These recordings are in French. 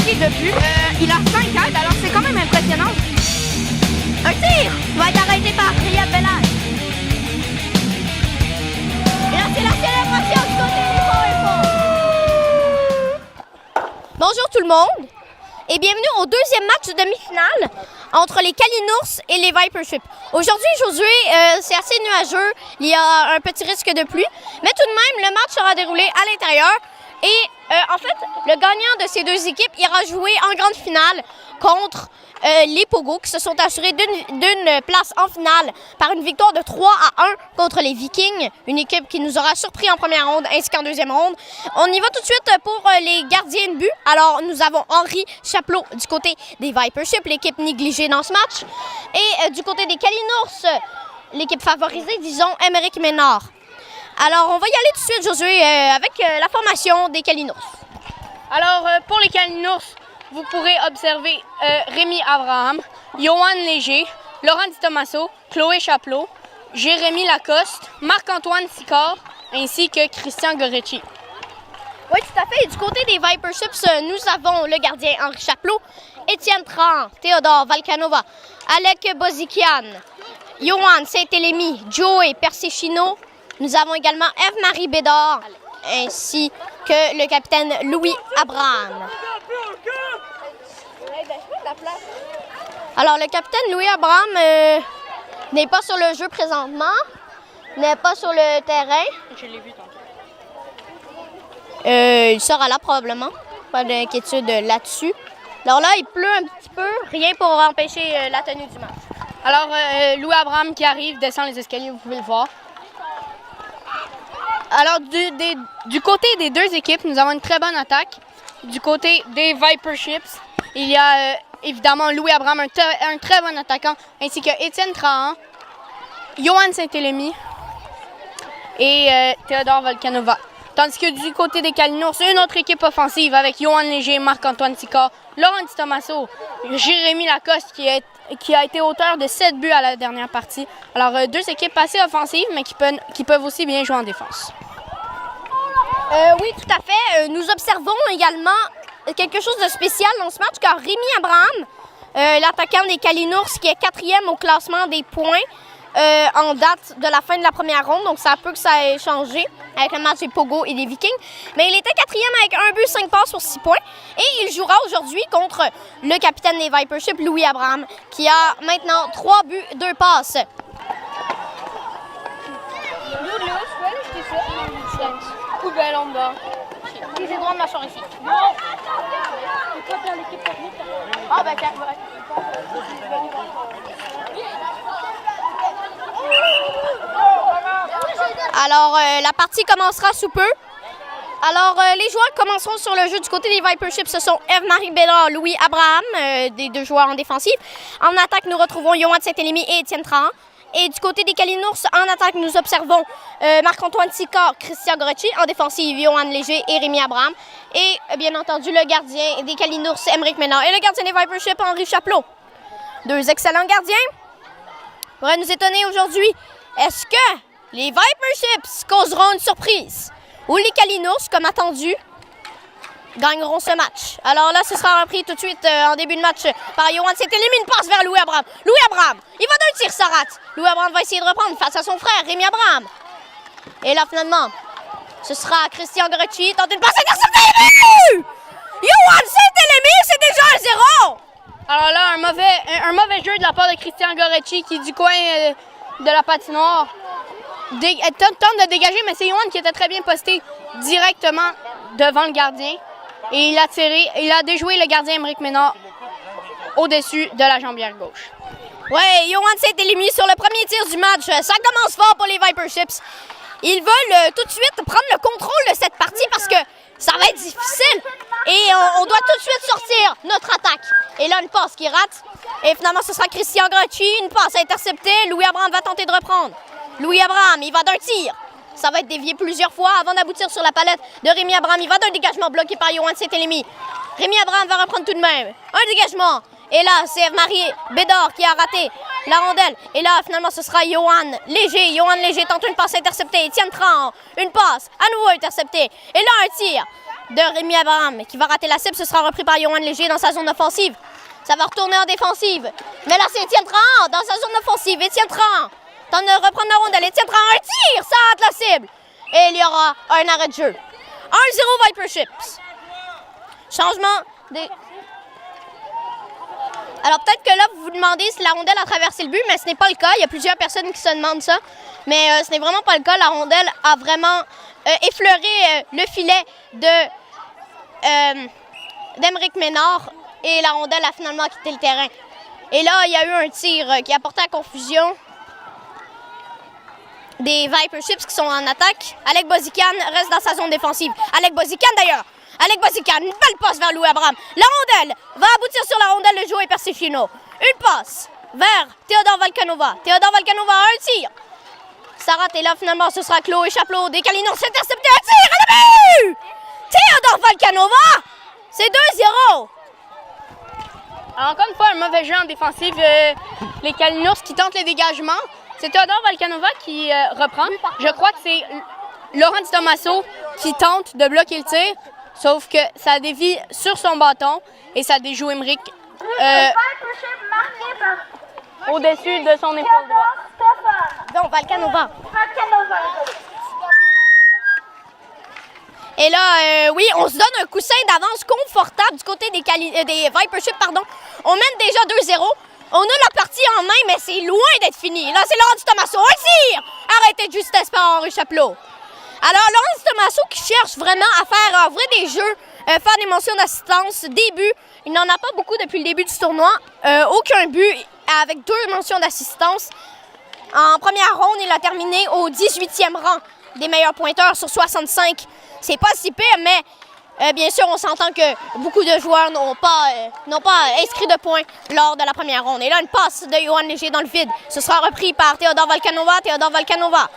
marqué de but. Il a 5 aides, alors c'est quand même impressionnant. Un tir va être arrêté par Riyad Bellal. Et là, c'est la célébration du côté des Forts. Bonjour tout le monde et bienvenue au deuxième match de demi-finale entre les Kalinours et les Vipership. Aujourd'hui, Josué, c'est assez nuageux, il y a un petit risque de pluie, mais tout de même, le match sera déroulé à l'intérieur. Et en fait, le gagnant de ces deux équipes ira jouer en grande finale contre les Pogo qui se sont assurés d'une place en finale par une victoire de 3-1 contre les Vikings, une équipe qui nous aura surpris en première ronde ainsi qu'en deuxième ronde. On y va tout de suite pour les gardiens de but. Alors, nous avons Henri Chapelot du côté des Vipership, l'équipe négligée dans ce match. Et du côté des Kalinours, l'équipe favorisée, disons, Émeric Ménard. Alors, on va y aller tout de suite, Josué, avec la formation des Kalinours. Alors, pour les Kalinours, vous pourrez observer Rémi Abraham, Johan Léger, Laurent Di Tommaso, Chloé Chapelot, Jérémy Lacoste, Marc-Antoine Sicard, ainsi que Christian Goretti. Oui, tout à fait. Et du côté des Viperships, nous avons le gardien Henri Chapelot, Étienne Trahan, Théodore Valcanova, Alec Bozikian, Johan Saint-Élémy, Joey Persechino. Nous avons également Eve-Marie Bédard, ainsi que le capitaine Louis Abraham. Alors, le capitaine Louis Abraham n'est pas sur le jeu présentement, n'est pas sur le terrain. Je l'ai vu tantôt. Il sera là probablement, pas d'inquiétude là-dessus. Alors là, il pleut un petit peu, rien pour empêcher la tenue du match. Alors, Louis Abraham qui arrive, descend les escaliers, vous pouvez le voir. Alors, du côté des deux équipes, nous avons une très bonne attaque. Du côté des Viperships, il y a évidemment Louis Abraham, un très bon attaquant, ainsi que Étienne Trahan, Johan Saint-Élémy et Théodore Volcanova. Tandis que du côté des Kalinours, une autre équipe offensive avec Johan Léger, Marc-Antoine Sicard, Laurent Di Tommaso, Jérémy Lacoste qui a été auteur de 7 buts à la dernière partie. Alors, deux équipes assez offensives, mais qui peuvent aussi bien jouer en défense. Oui, tout à fait. Nous observons également quelque chose de spécial dans ce match, car Rémi Abraham, l'attaquant des Kalinours, qui est 4e au classement des points en date de la fin de la première ronde, donc ça peut que ça ait changé avec le match des Pogo et des Vikings. Mais il était 4e avec 1 but, 5 passes sur 6 points. Et il jouera aujourd'hui contre le capitaine des Vipership, Louis Abraham, qui a maintenant 3 buts, 2 passes. Poubelle en bas. J'ai le droit de m'asseoir ici. Ah, ben, alors, la partie commencera sous peu. Alors, les joueurs commenceront sur le jeu du côté des Viperships. Ce sont Eve-Marie Bédard, Louis Abraham, des deux joueurs en défensive. En attaque, nous retrouvons Johan Saint-Élémy et Étienne Trahan. Et du côté des Kalinours, en attaque, nous observons Marc-Antoine Sicard, Christian Goretti. En défensive, Johan Léger et Rémi Abraham. Et bien entendu, le gardien des Kalinours, Émeric Ménard. Et le gardien des Viperships, Henri Chapelot. Deux excellents gardiens. Pourrait nous étonner aujourd'hui. Est-ce que les Viperships causeront une surprise? Ou les Kalinours, comme attendu, gagneront ce match? Alors là, ce sera repris tout de suite en début de match par Johan Saint-Élémy. Une passe vers Louis Abraham. Louis Abraham, il va d'un tir, ça rate. Louis Abraham va essayer de reprendre face à son frère, Rémi Abraham. Et là, finalement, ce sera Christian Goretti. Tente une passe interceptée. Johan Saint-Élémy, c'est déjà 1-0. Alors là, un mauvais jeu de la part de Christian Goretti qui, du coin de la patinoire, tente de dégager, mais c'est Johan qui était très bien posté directement devant le gardien. Et il a tiré, il a déjoué le gardien Émeric Ménard au-dessus de la jambière gauche. Ouais, Johan Saint-Élémy sur le premier tir du match. Ça commence fort pour les Viperships. Ils veulent tout de suite prendre le contrôle de cette partie parce que ça va être difficile. Et on doit tout de suite sortir notre attaque. Et là, une passe qui rate. Et finalement, ce sera Christian Goretti. Une passe interceptée. Louis Abraham va tenter de reprendre. Louis Abraham, il va d'un tir. Ça va être dévié plusieurs fois avant d'aboutir sur la palette de Rémi Abraham. Il va d'un dégagement bloqué par Johan Saint-Élémy. Rémi Abraham va reprendre tout de même. Un dégagement. Et là, c'est Eve-Marie Bédard qui a raté la rondelle. Et là, finalement, ce sera Johan Léger. Johan Léger tente une passe interceptée. Étienne Trahan, une passe à nouveau interceptée. Et là, un tir. de Rémi Abraham qui va rater la cible. Ce sera repris par Johan Léger dans sa zone offensive. Ça va retourner en défensive. Mais là, c'est Étienne Trahan dans sa zone offensive. Étienne Trahan tente de reprendre la rondelle. Étienne Trahan, un tir, ça rate la cible. Et il y aura un arrêt de jeu. 1-0 Viper Chips. Changement des... Alors peut-être que là, vous vous demandez si la rondelle a traversé le but, mais ce n'est pas le cas. Il y a plusieurs personnes qui se demandent ça. Mais ce n'est vraiment pas le cas. La rondelle a vraiment effleuré le filet d'Émeric Ménard. Et la rondelle a finalement quitté le terrain. Et là, il y a eu un tir qui a porté à confusion des Viper Chips qui sont en attaque. Alec Bozican reste dans sa zone défensive. Alec Bozican d'ailleurs. Alec Bozican, une belle passe vers Louis Abraham. La rondelle va aboutir sur la rondelle de Joey Persifino. Une passe vers Théodore Volcanova. Théodore Volcanova a un tir. Ça rate et là finalement ce sera Chloé Chapelot. Des Kalinours intercepté un tir à la but! Théodore Volcanova! C'est 2-0. Alors, encore une fois, un mauvais jeu en défensive. Les Kalinours qui tentent les dégagements. C'est Théodore Volcanova qui reprend. Je crois que c'est Laurent Di Tommaso qui tente de bloquer le tir. Sauf que ça dévie sur son bâton et ça déjoue Émeric au-dessus de son épaule droite. Donc, Volcanova. Et là, oui, on se donne un coussin d'avance confortable du côté des Viper Chips, pardon. On mène déjà 2-0. On a la partie en main, mais c'est loin d'être fini. Là, c'est Laurent Di Tommaso. Un tir! Arrêté de justesse par Henri Chapelot. Alors, Laurent Di Tommaso qui cherche vraiment à faire ouvrir des jeux, faire des mentions d'assistance, des buts. Il n'en a pas beaucoup depuis le début du tournoi. Aucun but avec 2 mentions d'assistance. En première ronde, il a terminé au 18e rang des meilleurs pointeurs sur 65. C'est pas si pire, mais bien sûr, on s'entend que beaucoup de joueurs n'ont pas inscrit de points lors de la première ronde. Et là, une passe de Johan Léger dans le vide. Ce sera repris par Théodore Volcanova. Théodore Volcanova.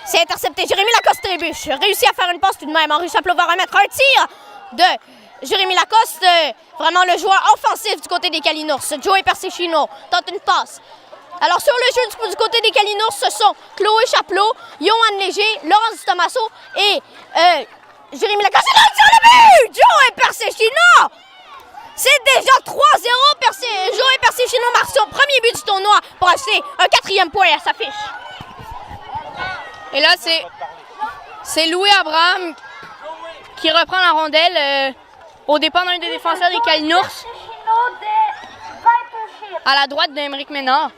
C'est intercepté. Jérémy Lacoste trébuche. Réussit à faire une passe tout de même. Henri Chapelot va remettre un tir de Jérémy Lacoste. Vraiment le joueur offensif du côté des Kalinours. Joey Persifino tente une passe. Alors sur le jeu du côté des Kalinours, ce sont Chloé Chapelot, Johan Léger, Laurent Di Tommaso et Jérémy Lacoste. C'est là sur le but! Joey Persifino! C'est déjà 3-0. Joey Persifino marque son premier but du tournoi pour acheter un 4e point à sa fiche. Et là, c'est Louis Abraham qui reprend la rondelle au départ d'un des défenseurs des Kalinours à la droite d'Émeric Ménard.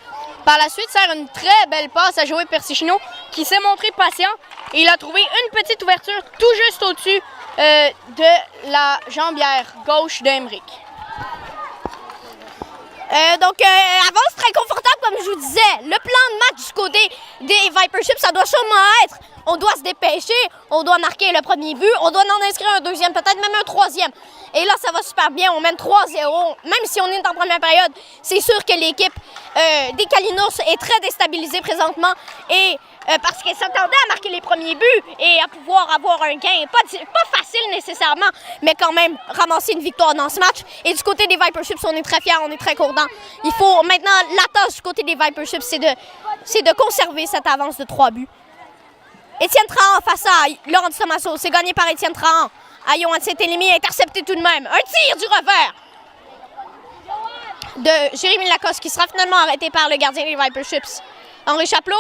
Par la suite, sert une très belle passe à Joey Persifino qui s'est montré patient et il a trouvé une petite ouverture tout juste au-dessus de la jambière gauche d'Émeric. Donc, avance très confortable, comme je vous disais. Le plan de match du côté des Viper Chips, ça doit sûrement être, on doit se dépêcher, on doit marquer le premier but, on doit en inscrire un deuxième, peut-être même un troisième. Et là, ça va super bien, on mène 3-0. Même si on est en première période, c'est sûr que l'équipe des Kalinours est très déstabilisée présentement. Et parce qu'elle s'attendait à marquer les premiers buts et à pouvoir avoir un gain. Pas facile nécessairement, mais quand même ramasser une victoire dans ce match. Et du côté des Viper Chips, on est très fiers, on est très contents. Il faut maintenant, la tâche du côté des Viper Chips, c'est de conserver cette avance de 3 buts. Étienne Trahan face à Laurent Di Tommaso. C'est gagné par Étienne Trahan. À Johan Saint-Élémy, intercepté tout de même. Un tir du revers de Jérémy Lacoste qui sera finalement arrêté par le gardien des Viper Chips. Henri Chapelot,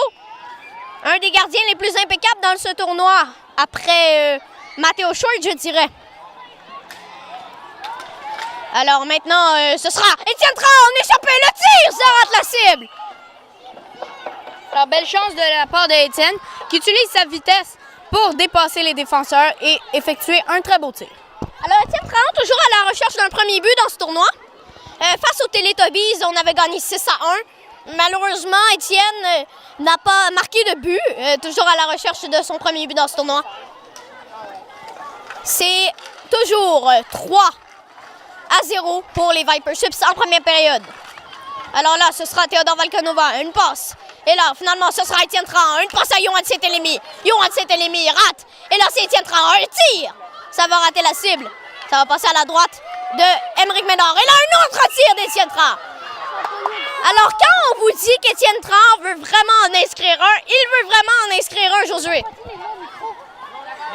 un des gardiens les plus impeccables dans ce tournoi, après Matteo Short, je dirais. Alors maintenant, ce sera Étienne Trahan, on échappé, le tir, ça rate la cible. Alors, belle chance de la part d'Étienne qui utilise sa vitesse pour dépasser les défenseurs et effectuer un très beau tir. Alors, Étienne Trahan, toujours à la recherche d'un premier but dans ce tournoi. Face aux Télétobies, on avait gagné 6-1. Malheureusement, Étienne n'a pas marqué de but, toujours à la recherche de son premier but dans ce tournoi. C'est toujours 3-0 pour les Viper Chips en première période. Alors là, ce sera Théodore Volcanova, une passe. Et là, finalement, ce sera Étienne Trahan, une passe à Johan Saint-Élémy. Johan Saint-Élémy rate. Et là, c'est Étienne Trahan, un tir. Ça va rater la cible. Ça va passer à la droite de Émeric Ménard. Et là, un autre tir d'Étienne Trahan. Alors, quand on vous dit qu'Étienne Trahan veut vraiment en inscrire un, il veut vraiment en inscrire un, Josué.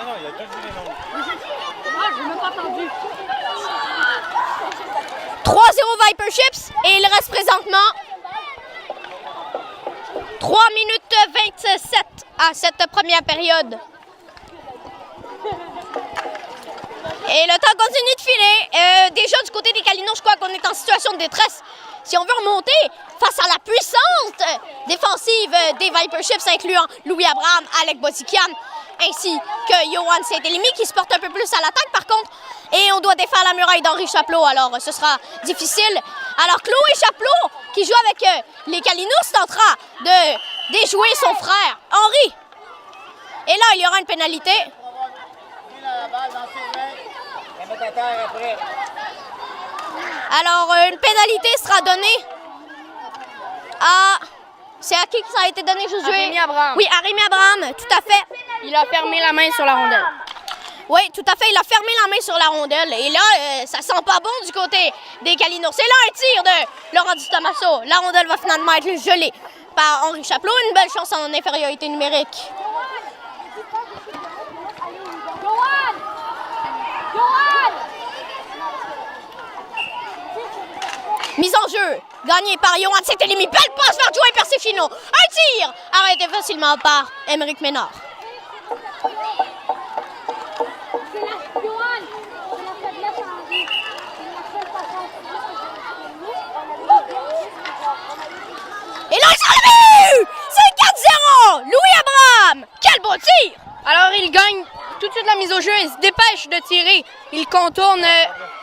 Non, il a déjà dit les noms. 3-0 Viper Chips et il reste présentement 3 minutes 27 à cette première période. Et le temps continue de filer. Déjà du côté des Kalinours, je crois qu'on est en situation de détresse. Si on veut remonter face à la puissante défensive des Viper Chips, incluant Louis Abraham, Alec Bozikian, ainsi que Johan Saint-Élimi qui se porte un peu plus à l'attaque par contre. Et on doit défaire la muraille d'Henri Chapelot, alors ce sera difficile. Alors Chloé Chapelot, qui joue avec les Kalinours, tentera de déjouer son frère Henri. Et là, il y aura une pénalité. Alors, une pénalité sera donnée à... C'est à qui ça a été donné, Josué? À Rémi Abraham. Oui, à Rémi Abraham, tout à fait. Il a fermé la main sur la rondelle. Oui, tout à fait. Il a fermé la main sur la rondelle. Et là, ça sent pas bon du côté des Kalinours. C'est là un tir de Laurent Di Tommaso. La rondelle va finalement être gelée par Henri Chapelot. Une belle chance en infériorité numérique. Mise en jeu, gagnée par Johan Saint-Élimi. Belle passe vers Joey Persifino. Un tir arrêté facilement par Émeric Ménard. Et là, c'est le but! C'est 4-0! Louis Abraham! Quel beau tir! Alors, il gagne tout de suite la mise au jeu. Il se dépêche de tirer. Il contourne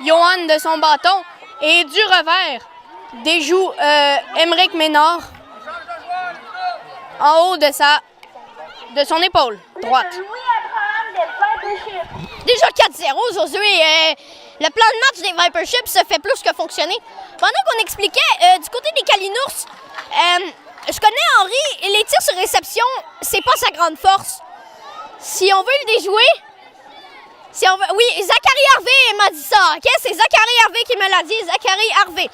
Johan de son bâton. Et du revers, déjoue Émeric Ménard en haut de son épaule droite. Déjà 4-0, Josué. Le plan de match des Viper Chips se fait plus que fonctionner. Pendant qu'on expliquait, du côté des Kalinours, je connais Henri, et les tirs sur réception, c'est pas sa grande force. Si on veut le déjouer, oui, Zachary Harvey m'a dit ça, ok? C'est Zachary Harvey qui me l'a dit, Zachary Harvey.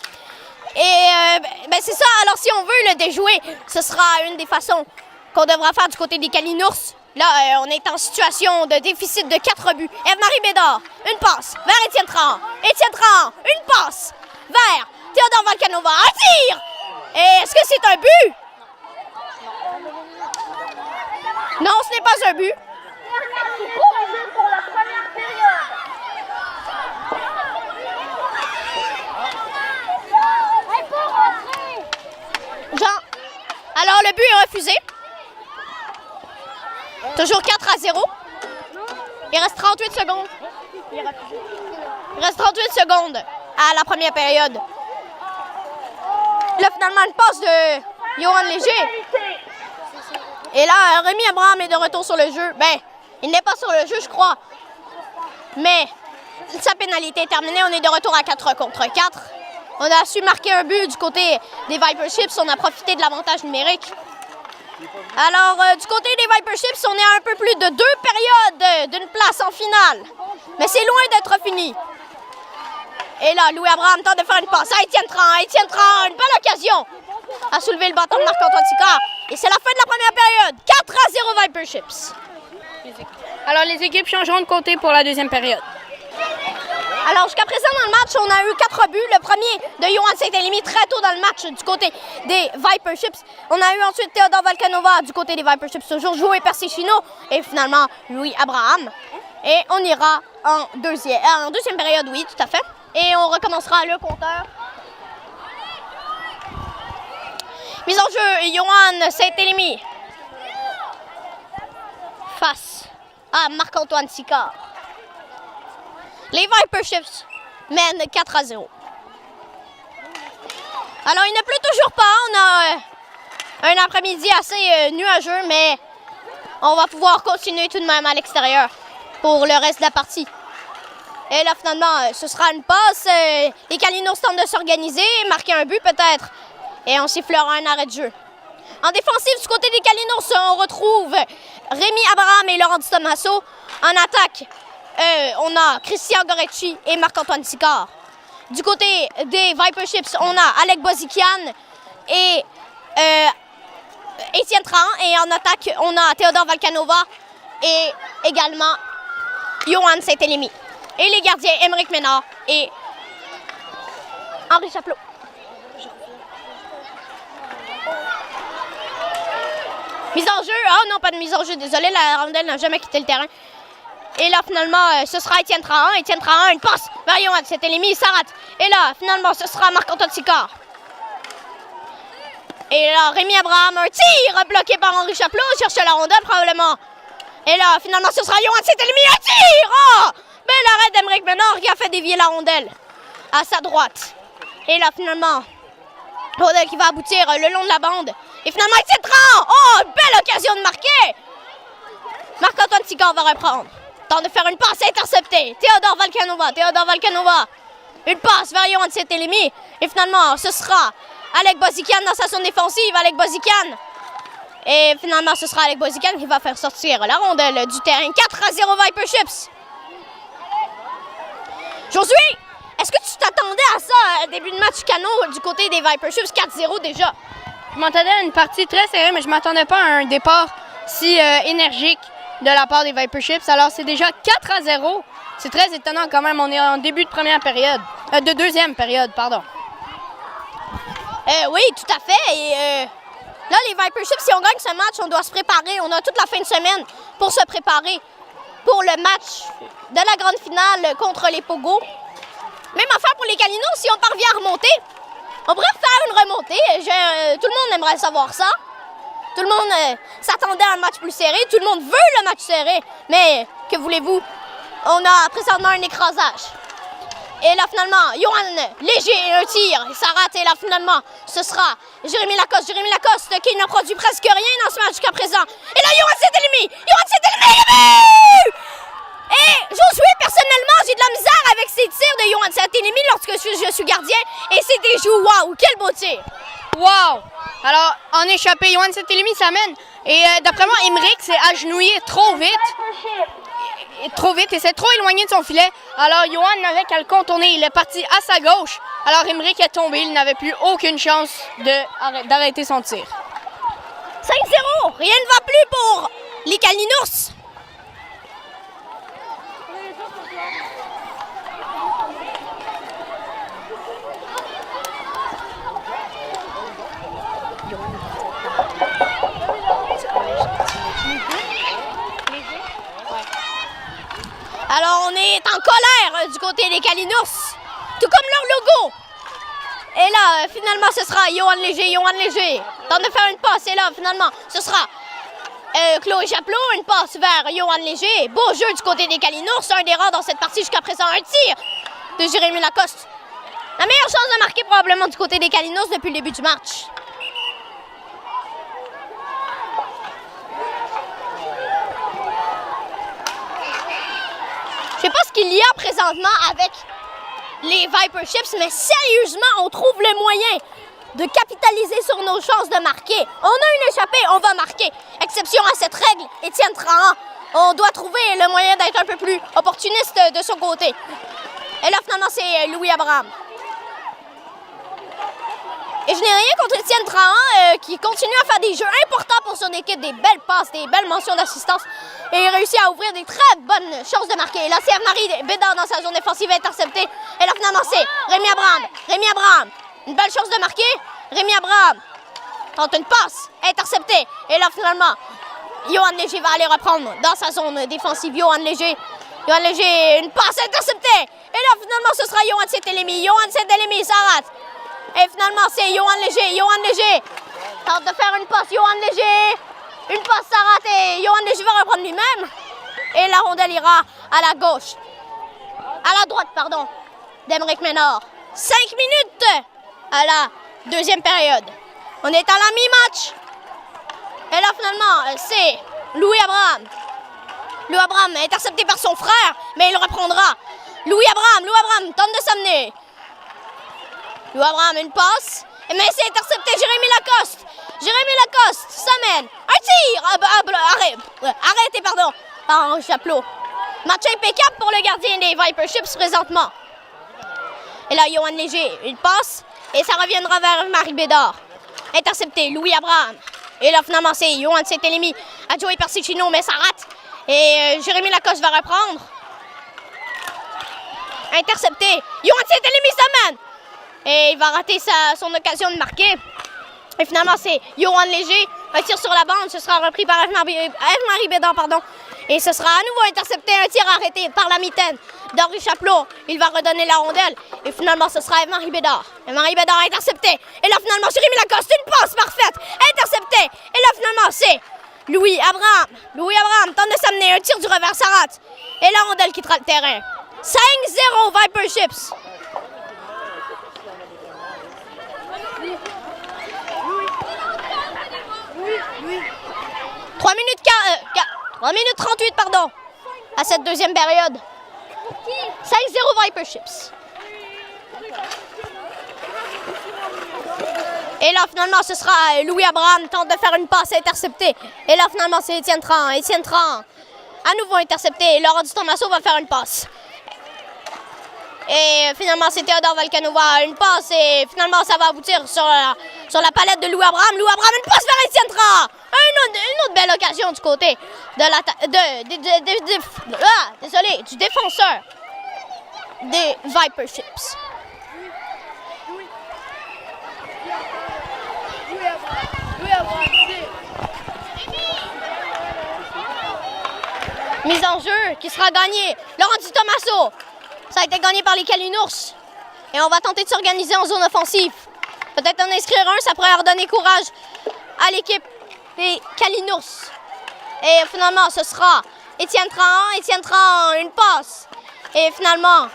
Et ben c'est ça, alors si on veut le déjouer, ce sera une des façons qu'on devra faire du côté des Kalinours. Là, on est en situation de déficit de 4 buts. Eve-Marie Bédard, une passe vers Étienne Tran. Étienne Tran, une passe vers Théodore Volcanova. Un tir! Et est-ce que c'est un but? Non, ce n'est pas un but. Jean, alors le but est refusé. Toujours 4-0. Il reste 38 secondes. Il reste 38 secondes à la première période. Là, finalement, une passe de Johan Léger. Et là, Rémi Abraham est de retour sur le jeu. Ben, il n'est pas sur le jeu, je crois. Mais sa pénalité est terminée. On est de retour à 4 contre 4. On a su marquer un but du côté des Viper Chips. On a profité de l'avantage numérique. Alors, du côté des Viper Chips, on est à un peu plus de 2 périodes d'une place en finale. Mais c'est loin d'être fini. Et là, Louis Abraham tente de faire une passe à Étienne Tran. Étienne Tran, une belle occasion à soulever le bâton de Marc-Antoine Sicard. Et c'est la fin de la première période. 4-0 Viper Chips. Alors, les équipes changeront de côté pour la deuxième période. Alors, jusqu'à présent, dans le match, on a eu 4 buts. Le premier de Johan Saint-Élimi très tôt dans le match du côté des Viper Chips. On a eu ensuite Théodore Volcanova du côté des Viper Chips, toujours Joey Persifino. Et finalement, Louis Abraham. Et on ira en deuxième période, oui, tout à fait. Et on recommencera le compteur. Mise en jeu, Johan Saint-Élimi face à Marc-Antoine Sicard. Les Viper Chips mènent 4-0. Alors, il ne pleut toujours pas. On a un après-midi assez nuageux, mais on va pouvoir continuer tout de même à l'extérieur pour le reste de la partie. Et là, finalement, ce sera une passe. Les Kalinours tentent de s'organiser, marquer un but peut-être. Et on sifflera un arrêt de jeu. En défensive, du côté des Kalinours, on retrouve Rémi Abraham et Laurent Di Tommaso. En attaque, on a Christian Goretti et Marc-Antoine Sicard. Du côté des Viper Chips, on a Alec Bozikian et Étienne Tran. Et en attaque, on a Théodore Volcanova et également Johan Saint-Élimi. Et les gardiens, Émeric Ménard et Henri Chapelot. Mise en jeu. Oh non, pas de mise en jeu. Désolé, la rondelle n'a jamais quitté le terrain. Et là, finalement, ce sera Étienne Trahan. Étienne Trahan, une passe vers Johan Saint-Élémy, ça rate. Et là, finalement, ce sera Marc-Antoine Sicard. Et là, Rémi Abraham, un tir bloqué par Henri Chapelot, cherche la rondelle probablement. Et là, finalement, ce sera Johan Saint-Élémy, un tir! Oh! Bel arrêt d'Aymeric Ménard qui a fait dévier la rondelle à sa droite. Et là, finalement, rondelle qui va aboutir le long de la bande. Et finalement, Étienne Trahan! Oh, belle occasion de marquer! Marc-Antoine Sicard va reprendre. Temps de faire une passe interceptée. Théodore Valcanova. Une passe vers Johan Saint-Élémy. Et finalement, ce sera Alec Bozikian dans sa zone défensive. Alec Bozikian. Et finalement, ce sera Alec Bozikian qui va faire sortir la rondelle du terrain. 4-0 Viper Chips. Josué, est-ce que tu t'attendais à ça, début de match canon du côté des Viper Chips? 4-0 déjà. Je m'attendais à une partie très serrée, mais je ne m'attendais pas à un départ si énergique de la part des Viper Chips. Alors, c'est déjà 4-0. C'est très étonnant quand même. On est en début de première période. De deuxième période, pardon. Oui, tout à fait. Et là, les Viper Chips, si on gagne ce match, on doit se préparer. On a toute la fin de semaine pour se préparer pour le match de la grande finale contre les Pogo. Même affaire pour les Calinos, si on parvient à remonter, on pourrait faire une remontée. Tout le monde aimerait savoir ça. Tout le monde s'attendait à un match plus serré. Tout le monde veut le match serré. Mais que voulez-vous? On a présentement un écrasage. Et là, finalement, Johan Léger, un tir. Ça rate. Et là, finalement, ce sera Jérémy Lacoste. Jérémy Lacoste qui n'a produit presque rien dans ce match jusqu'à présent. Et là, Johan Saint-Élémy. Et Josué, personnellement, j'ai de la misère avec ces tirs de Johan Saint-Élémy lorsque je suis gardien. Et c'est des joues. Waouh, quel beau tir. Wow! Alors, en échappé, Johan Saint-Élémy s'amène. Et d'après moi, Aymeric s'est agenouillé trop vite. Et s'est trop éloigné de son filet. Alors, Johan n'avait qu'à le contourner. Il est parti à sa gauche. Alors, Aymeric est tombé. Il n'avait plus aucune chance d'arrêter son tir. 5-0. Rien ne va plus pour les Calinours. Alors, on est en colère du côté des Calinours, tout comme leur logo. Et là, finalement, ce sera Johan Léger. Temps de faire une passe. Et là, finalement, ce sera Chloé Chapelot, une passe vers Johan Léger. Beau jeu du côté des Calinours. Un des rares dans cette partie jusqu'à présent. Un tir de Jérémy Lacoste. La meilleure chance de marquer probablement du côté des Calinours depuis le début du match. Je sais pas ce qu'il y a présentement avec les Viper Chips, mais sérieusement, on trouve le moyen de capitaliser sur nos chances de marquer. On a une échappée, on va marquer. Exception à cette règle, Étienne Trahan. On doit trouver le moyen d'être un peu plus opportuniste de son côté. Et là, finalement, c'est Louis Abraham. Et je n'ai rien contre Étienne Trahan qui continue à faire des jeux importants pour son équipe, des belles passes, des belles mentions d'assistance. Et il réussit à ouvrir des très bonnes chances de marquer. Et là, c'est Marie Bédard dans sa zone défensive interceptée. Et là, finalement, c'est Rémi Abraham. Une belle chance de marquer. Rémi Abraham tente une passe interceptée. Et là, finalement, Johan Léger va aller reprendre dans sa zone défensive. Johan Léger, une passe interceptée. Et là, finalement, ce sera Johan Saint-Élémy, ça rate. Et finalement, c'est Johan Léger. Tente de faire une passe, Johan Léger. Une passe, ça rate et Johan Léger va reprendre lui-même. Et la rondelle ira à la gauche. À la droite, pardon, d'Aymeric Ménard. 5 minutes à la deuxième période. On est à la mi-match. Et là, finalement, c'est Louis Abraham. Louis Abraham intercepté par son frère, mais il reprendra. Louis Abraham tente de s'amener. Louis Abraham, une passe. Mais c'est intercepté, Jérémy Lacoste s'amène. Un tir! Arrêtez, pardon. Par Chapelot. Match impeccable pour le gardien des Viper Chips présentement. Et là, Johan Léger, une passe. Et ça reviendra vers Marie Bédard. Intercepté, Louis Abraham. Et là, finalement, c'est Johan Saint-Élémy. Adjoint Persicino, mais ça rate. Et Jérémy Lacoste va reprendre. Intercepté. Johan Saint-Élémy s'amène. Et il va rater son occasion de marquer. Et finalement, c'est Johan Léger. Un tir sur la bande. Ce sera repris par Eve-Marie Bédard, pardon. Et ce sera à nouveau intercepté. Un tir arrêté par la mitaine d'Henri Chapelot. Il va redonner la rondelle. Et finalement, ce sera Eve-Marie Bédard. Eve-Marie Bédard intercepté. Et là, finalement, Jérémy Lacoste. Une passe parfaite. Intercepté. Et là, finalement, c'est Louis Abraham. Louis Abraham tente de s'amener. Un tir du revers, ça rate. Et la rondelle quittera le terrain. 5-0 Viper Chips. Trois minutes 38, pardon, à cette deuxième période. 5-0 Viper Chips. Et là, finalement, ce sera Louis Abraham tente de faire une passe interceptée. Et là, finalement, c'est Étienne Tran. Étienne Tran, à nouveau intercepté. Et Laurent Dutomasso va faire une passe. Et finalement, c'est Théodore Valcanova, une passe. Et finalement, ça va aboutir sur la palette de Louis Abraham. Louis Abraham, une passe vers Étienne Tran. Une autre belle occasion du côté du défenseur des Viper Chips. Mise en jeu qui sera gagnée. Laurent Dutomasso. Ça a été gagné par les Kalinours. Et on va tenter de s'organiser en zone offensive. Peut-être en inscrire un, ça pourrait redonner courage à l'équipe des Kalinours. Et finalement, ce sera Étienne Tran. Étienne Tran, une passe. Et finalement,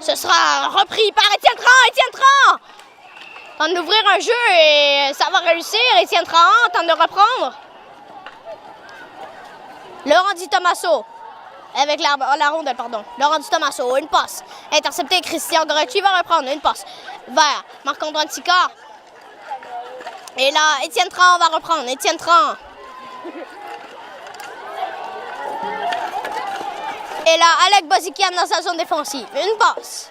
ce sera repris par Étienne Tran. Étienne Tran tente d'ouvrir un jeu et ça va réussir. Étienne Tran tente de reprendre. Laurent Dutomasso avec la rondelle, pardon. Laurent Dutomasso, une passe. Intercepté, Christian Goretti va reprendre une passe vers Marc-Antoine Sicard. Et là, Étienne Tran va reprendre. Étienne Tran. Et là, Alec Bozikian dans sa zone défensive. Une passe.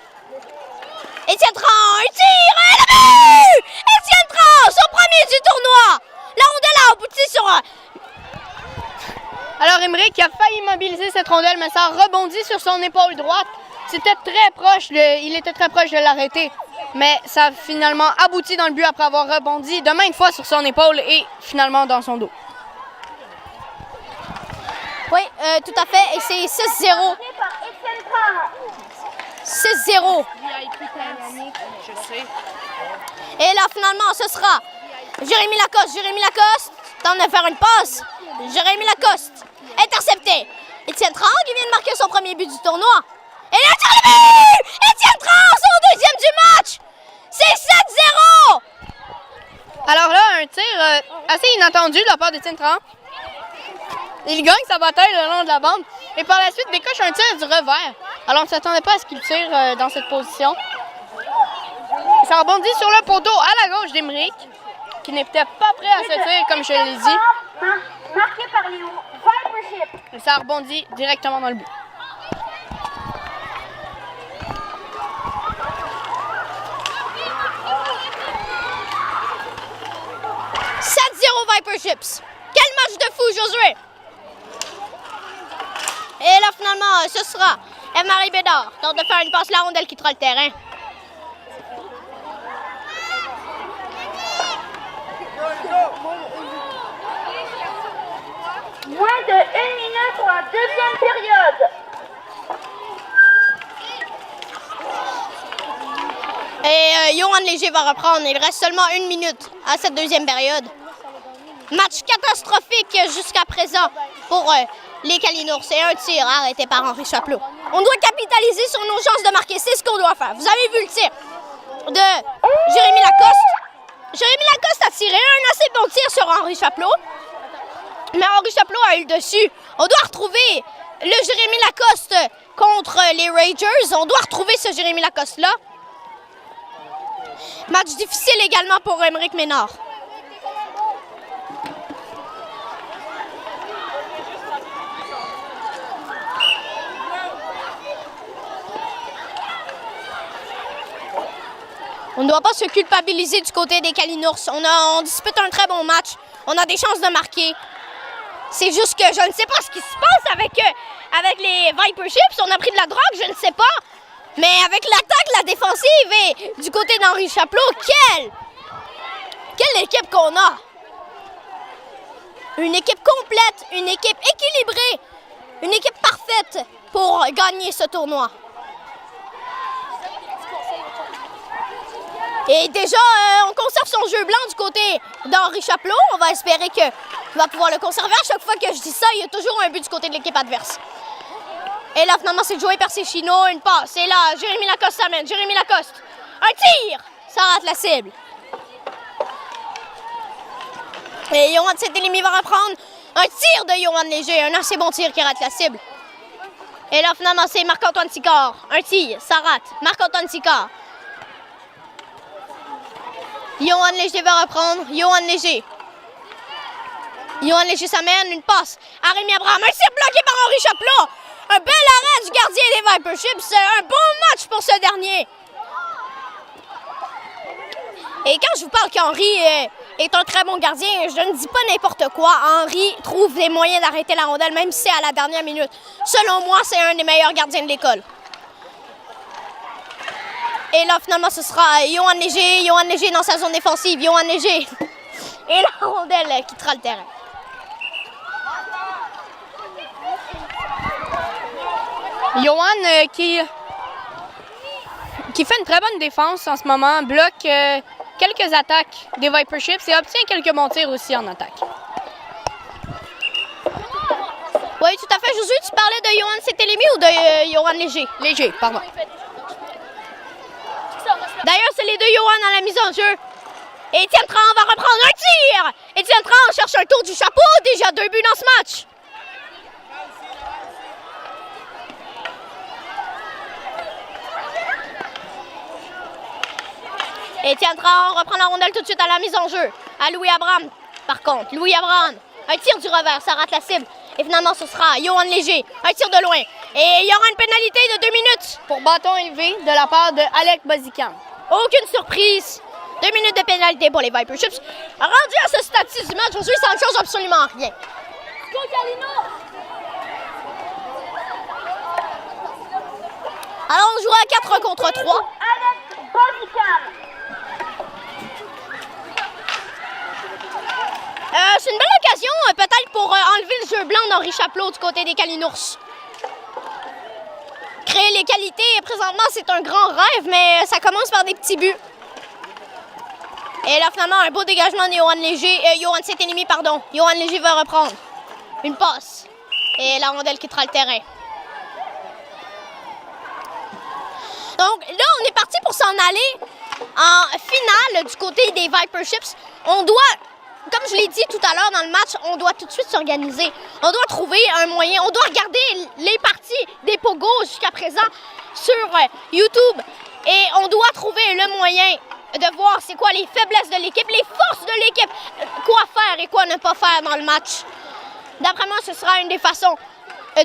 Étienne Tran, un tir et le but! Étienne Tran, son premier du tournoi. La rondelle a abouti sur... Alors, Émeric a failli immobiliser cette rondelle, mais ça a rebondi sur son épaule droite. C'était très proche, il était très proche de l'arrêter. Mais ça a finalement abouti dans le but après avoir rebondi de maintes fois sur son épaule et finalement dans son dos. Oui, tout à fait. Et c'est 6-0. 6-0. Et là, finalement, ce sera Jérémy Lacoste. Jérémy Lacoste tente de faire une passe. Jérémy Lacoste, intercepté. Étienne Tran qui vient de marquer son premier but du tournoi. Et là, tire le but! Étienne Tran, son deuxième du match! C'est 7-0! Alors là, un tir assez inattendu de la part d'Étienne Tran. Il gagne sa bataille le long de la bande et par la suite décoche un tir du revers. Alors on ne s'attendait pas à ce qu'il tire dans cette position. Ça rebondit sur le poteau à la gauche d'Émeric, qui n'était pas prêt à se tirer comme je l'ai dit. Marqué par Léo, Viper Chips. Et ça rebondit directement dans le but. « 7-0 Viper Chips. Quel match de fou, Josué! Et là, finalement, ce sera Eve-Marie Bédard. Tente de faire une passe, la rondelle quittera le terrain. Moins de 1 minute pour la deuxième période. Et Johan Léger va reprendre. Il reste seulement 1 minute à cette deuxième période. Match catastrophique jusqu'à présent pour les Kalinours. C'est un tir arrêté par Henri Chapelot. On doit capitaliser sur nos chances de marquer. C'est ce qu'on doit faire. Vous avez vu le tir de Jérémy Lacoste. Jérémy Lacoste a tiré un assez bon tir sur Henri Chapelot. Mais Henri Chapelot a eu le dessus. On doit retrouver le Jérémy Lacoste contre les Rangers. On doit retrouver ce Jérémy Lacoste-là. Match difficile également pour Émeric Ménard. On ne doit pas se culpabiliser du côté des Kalinours. On dispute un très bon match. On a des chances de marquer. C'est juste que je ne sais pas ce qui se passe avec les Viper Chips. On a pris de la drogue, je ne sais pas. Mais avec l'attaque, la défensive et du côté d'Henri Chapleau, quelle équipe qu'on a! Une équipe complète, une équipe équilibrée, une équipe parfaite pour gagner ce tournoi. Et déjà, on conserve son jeu blanc du côté d'Henri Chapleau. On va espérer qu'il va pouvoir le conserver. À chaque fois que je dis ça, il y a toujours un but du côté de l'équipe adverse. Et là, finalement, c'est joué par Céchino. Une passe. Et là, Jérémy Lacoste s'amène. Jérémy Lacoste. Un tir! Ça rate la cible. Et Johan Saint-Élimie va reprendre. Un tir de Johan Léger. Un assez bon tir qui rate la cible. Et là, finalement, c'est Marc-Antoine Sicard. Un tir. Ça rate. Marc-Antoine Sicard. Johan Léger va reprendre. Johan Léger. Johan Léger s'amène. Une passe à Rémi Abraham. Un tir bloqué par Henri Chapleau. Un bel arrêt du gardien des Viper Chips. C'est un bon match pour ce dernier. Et quand je vous parle qu'Henri est un très bon gardien, je ne dis pas n'importe quoi. Henri trouve des moyens d'arrêter la rondelle, même si c'est à la dernière minute. Selon moi, c'est un des meilleurs gardiens de l'école. Et là, finalement, ce sera Johan Léger dans sa zone défensive. Johan Léger. Et la rondelle quittera le terrain. Johan qui fait une très bonne défense en ce moment, bloque quelques attaques des Viper Chips et obtient quelques bons tirs aussi en attaque. Oui, tout à fait. Josué, tu parlais de Johan Saint-Élimie ou de Johan Léger? Léger, pardon. D'ailleurs, c'est les deux Johan à la mise en jeu. Et Étienne Trahan va reprendre un tir. Étienne Trahan cherche un tour du chapeau. Déjà 2 buts dans ce match. Étienne Trahan reprend la rondelle tout de suite à la mise en jeu. À Louis Abraham, par contre. Louis Abraham, un tir du revers, ça rate la cible. Et finalement, ce sera Johan Léger, un tir de loin. Et il y aura une pénalité de 2 minutes. Pour bâton élevé de la part de Alec Bozican. Aucune surprise. 2 minutes de pénalité pour les Viper Chips. Rendu à ce stade-ci du match, aujourd'hui, ça ne change absolument rien. Alors, on jouera à 4 contre 3. Avec Bozican. C'est une belle occasion, peut-être pour enlever le jeu blanc d'Henri Chapleau du côté des Kalinours. Créer les qualités, présentement, c'est un grand rêve, mais ça commence par des petits buts. Et là, finalement, un beau dégagement de Johan Léger. Johan Saint-Élimie, pardon. Johan Léger va reprendre. Une passe. Et la rondelle quittera le terrain. Donc là, on est parti pour s'en aller en finale du côté des Viper Chips. On doit, comme je l'ai dit tout à l'heure dans le match, on doit tout de suite s'organiser. On doit trouver un moyen. On doit regarder les parties des Pogos jusqu'à présent sur YouTube. Et on doit trouver le moyen de voir c'est quoi les faiblesses de l'équipe, les forces de l'équipe, quoi faire et quoi ne pas faire dans le match. D'après moi, ce sera une des façons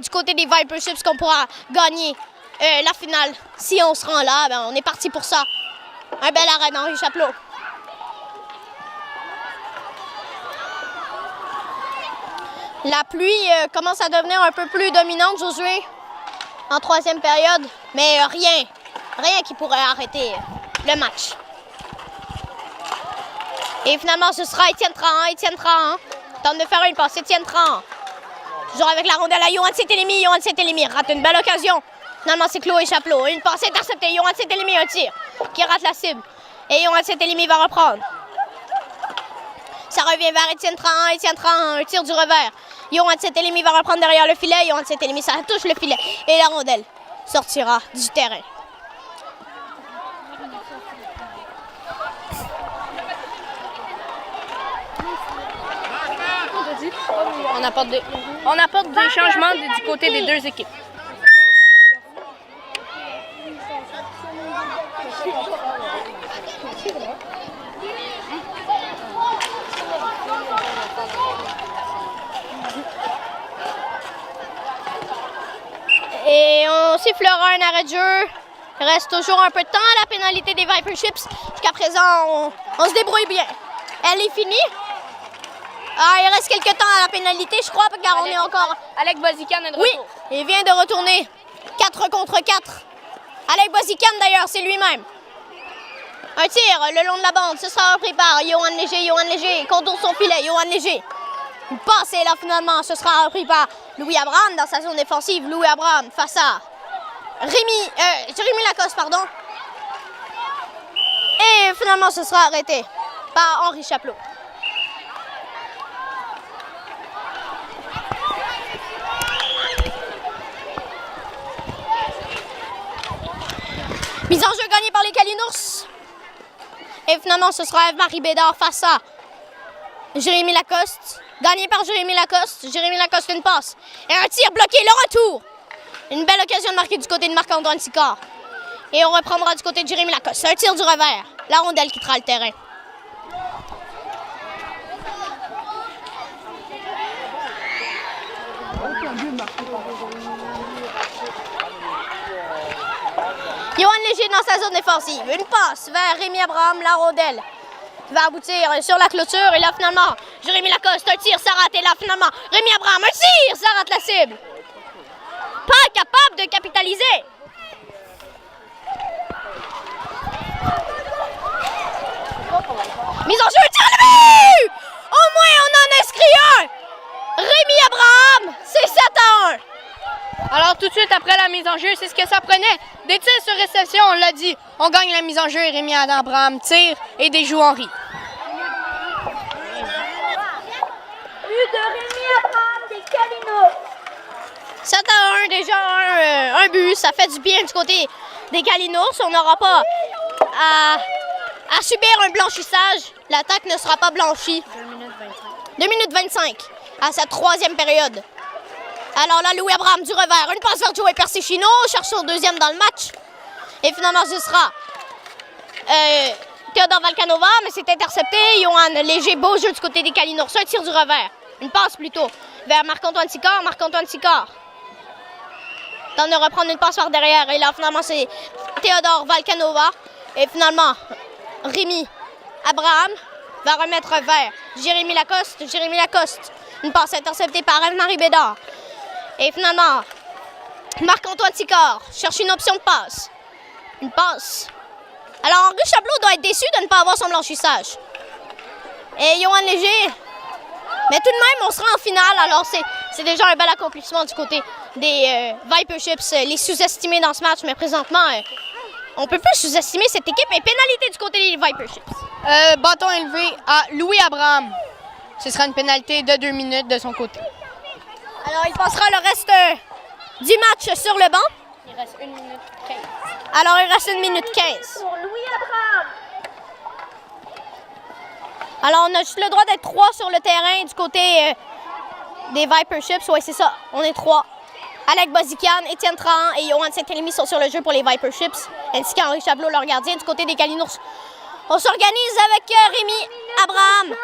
du côté des Viper Chips qu'on pourra gagner la finale. Si on se rend là, ben, on est parti pour ça. Un bel arrêt d'Henri Chapleau. La pluie commence à devenir un peu plus dominante, Josué, en troisième période. Mais rien qui pourrait arrêter le match. Et finalement, ce sera Étienne Trahan. Tente de faire une passe. Étienne Trahan. Toujours avec la rondelle à Johan Saint-Élimie. Johan Saint-Élimie rate une belle occasion. Finalement, c'est Chloé Chapleau. Une passe interceptée. Johan Saint-Élimie, un tir qui rate la cible. Et Johan Saint-Élimie va reprendre. Ça revient vers Étienne Trahan. Étienne Trahan, un tir du revers. Johan Saint-Élimie va reprendre derrière le filet. Johan Saint-Élimie, ça touche le filet. Et la rondelle sortira du terrain. On apporte des changements du côté des deux équipes. Et on sifflera un arrêt de jeu. Il reste toujours un peu de temps à la pénalité des Viper Chips. Jusqu'à présent, on se débrouille bien. Elle est finie. Ah, il reste quelques temps à la pénalité, je crois, car on est encore... Alec Bozican est de Oui, retour. il vient de retourner 4 contre 4. Alec Bozican d'ailleurs, c'est lui-même. Un tir le long de la bande, ce sera repris par Johan Léger contourne son filet, Johan Léger. Une passe et là finalement, ce sera repris par Louis Abraham dans sa zone défensive. Louis Abraham face à Jérémy Lacoste, pardon. Et finalement, ce sera arrêté par Henri Chapelot. Mise en jeu gagnée par les Kalinours. Et finalement, ce sera Eve-Marie Bédard face à Jérémy Lacoste. Gagné par Jérémy Lacoste. Jérémy Lacoste, une passe. Et un tir bloqué, le retour. Une belle occasion de marquer du côté de Marc-Antoine Sicard. Et on reprendra du côté de Jérémy Lacoste. Un tir du revers. La rondelle quittera le terrain. Johan Léger dans sa zone défensive. Une passe vers Rémi Abraham, la rondelle va aboutir sur la clôture. Et là, finalement, Jérémy Lacoste, un tir, ça rate. Et là, finalement, Rémi Abraham, un tir, ça rate la cible. Pas capable de capitaliser. Mise en jeu, tir le but! Au moins, on en inscrit un. Rémi Abraham, c'est 7-1. Alors tout de suite après la mise en jeu, c'est ce que ça prenait. Des tirs sur réception, on l'a dit. On gagne la mise en jeu, Rémi Abraham tire et déjoue Henri. But de Rémi Abraham des Kalinours. 7-1, déjà un but, ça fait du bien du côté des Kalinours. On n'aura pas à subir un blanchissage. L'attaque ne sera pas blanchie. 2 minutes 25 à cette troisième période. Alors là, Louis Abraham du revers. Une passe vers Joey Persicino. Cherche son deuxième dans le match. Et finalement, ce sera Théodore Valcanova, mais c'est intercepté. Johan Léger, beau jeu du côté des Kalinours. Un tir du revers. Une passe plutôt vers Marc-Antoine Sicard. Marc-Antoine Sicard tente de reprendre une passe par derrière. Et là, finalement, c'est Théodore Valcanova. Et finalement, Rémi Abraham va remettre vers Jérémy Lacoste. Jérémy Lacoste. Une passe interceptée par Eve-Marie Bédard. Et finalement, Marc-Antoine Sicard cherche une option de passe. Une passe. Alors, Henri Chapelot doit être déçu de ne pas avoir son blanchissage. Et Johan Léger. Mais tout de même, on sera en finale. Alors, c'est déjà un bel accomplissement du côté des Viper Chips. Les sous-estimés dans ce match. Mais présentement, on ne peut plus sous-estimer cette équipe. Et pénalité du côté des Viper Chips. Bâton élevé à Louis Abraham. Ce sera une pénalité de 2 minutes de son côté. Alors, il passera le reste du match sur le banc. Il reste 1 minute 15. Alors, il reste 1 minute 15. Pour Louis Abraham. Alors, on a juste le droit d'être 3 sur le terrain du côté des Viper Chips. Oui, c'est ça. On est 3. Alec Bozican, Étienne Trahan et Johan Saint-Élémy sont sur le jeu pour les Viper Chips. Ainsi qu'Henri Chapelot, leur gardien, du côté des Kalinours. On s'organise avec Rémi Abraham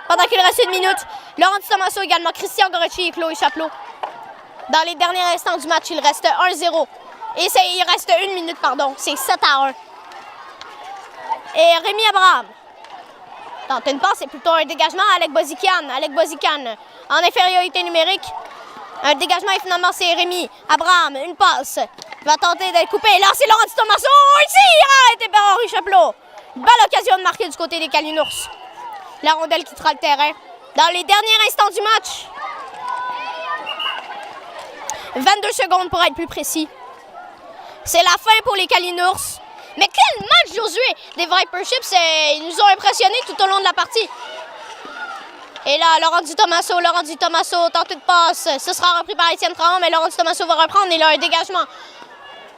pendant qu'il reste 1 minute. Laurent Di Tommaso également, Christian Goretti et Chloé Chapelot. Dans les derniers instants du match, il reste 1-0. Et il reste 1 minute, pardon. C'est 7-1. Et Rémi Abraham tente une passe, c'est plutôt un dégagement. Alec Bozican en infériorité numérique. Un dégagement et finalement c'est Rémi Abraham. Une passe. Il va tenter d'être coupé. Là, c'est Laurent Di Tommaso. Un tir arrêté par Henri Chapelot. Une belle occasion de marquer du côté des Kalinours. La rondelle quittera le terrain. Dans les derniers instants du match. 22 secondes pour être plus précis. C'est la fin pour les Kalinours. Mais quel match, Josué! Des Viper Chips, ils nous ont impressionnés tout au long de la partie. Et là, Laurent Di Tommaso tente une passe. Ce sera repris par Étienne Trahan, mais Laurent Di Tommaso va reprendre. Il a un dégagement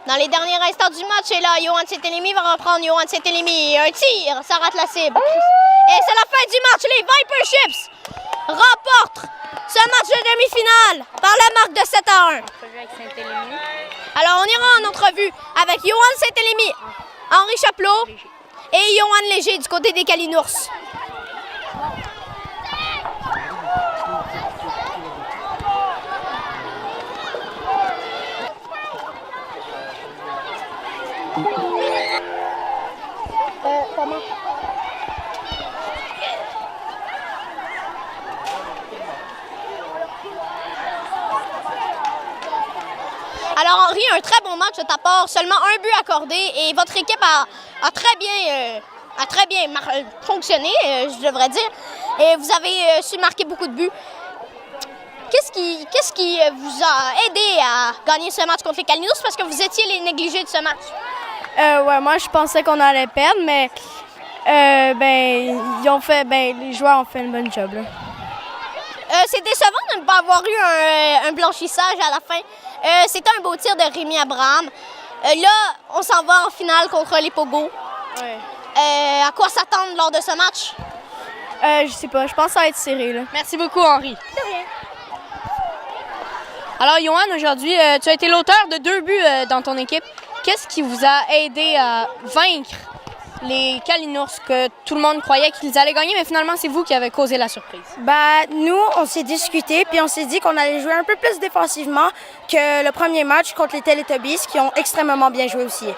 dans les derniers instants du match. Et là, Johan Saint-Élémy va reprendre. Johan Saint-Élémy, un tir, ça rate la cible. Et c'est la fin du match. Les Viper Chips remportent ce match de demi-finale par la marque de 7-1. Alors, on ira en entrevue avec Johan Saint-Élémy, Henri Chapelot et Johan Léger du côté des Kalinours. Comment? Alors, Henri, un très bon match de ta part, seulement un but accordé et votre équipe a très bien fonctionné, je devrais dire. Et vous avez su marquer beaucoup de buts. Qu'est-ce qui vous a aidé à gagner ce match contre les Calinos parce que vous étiez les négligés de ce match? Ouais, moi, je pensais qu'on allait perdre, mais les joueurs ont fait une bonne job. Là. C'est décevant de ne pas avoir eu un blanchissage à la fin. C'était un beau tir de Rémi Abraham. Là, on s'en va en finale contre les Pogo. Ouais. À quoi s'attendre lors de ce match? Je sais pas, je pense que ça va être serré. Là. Merci beaucoup, Henri. De rien. Alors, Johan, aujourd'hui, tu as été l'auteur de 2 buts dans ton équipe. Qu'est-ce qui vous a aidé à vaincre les Kalinours que tout le monde croyait qu'ils allaient gagner, mais finalement, c'est vous qui avez causé la surprise? Nous, on s'est discuté, puis on s'est dit qu'on allait jouer un peu plus défensivement que le premier match contre les Teletubbies, qui ont extrêmement bien joué aussi.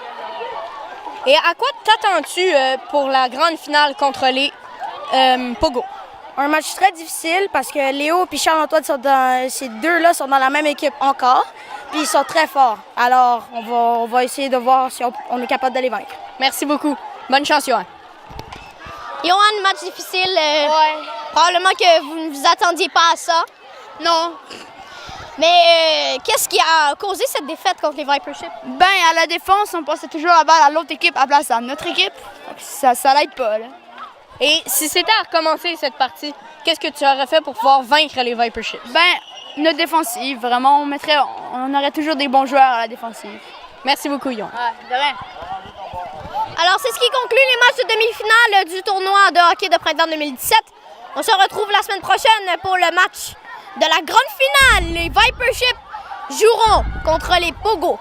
Et à quoi t'attends-tu pour la grande finale contre les Pogo? Un match très difficile parce que Léo et Charles-Antoine, ces deux-là sont dans la même équipe encore, puis ils sont très forts. Alors, on va essayer de voir si on est capable de les vaincre. Merci beaucoup. Bonne chance, Johan. Johan, match difficile. Probablement que vous ne vous attendiez pas à ça. Non. Mais qu'est-ce qui a causé cette défaite contre les Vipership? À la défense, on passait toujours la balle à l'autre équipe à place à notre équipe. Ça l'aide pas, là. Et si c'était à recommencer cette partie, qu'est-ce que tu aurais fait pour pouvoir vaincre les Viperships? Notre défensive, vraiment, on aurait toujours des bons joueurs à la défensive. Merci beaucoup, Johan. De rien. Alors, c'est ce qui conclut les matchs de demi-finale du tournoi de hockey de printemps 2017. On se retrouve la semaine prochaine pour le match de la grande finale. Les Viperships joueront contre les Pogo.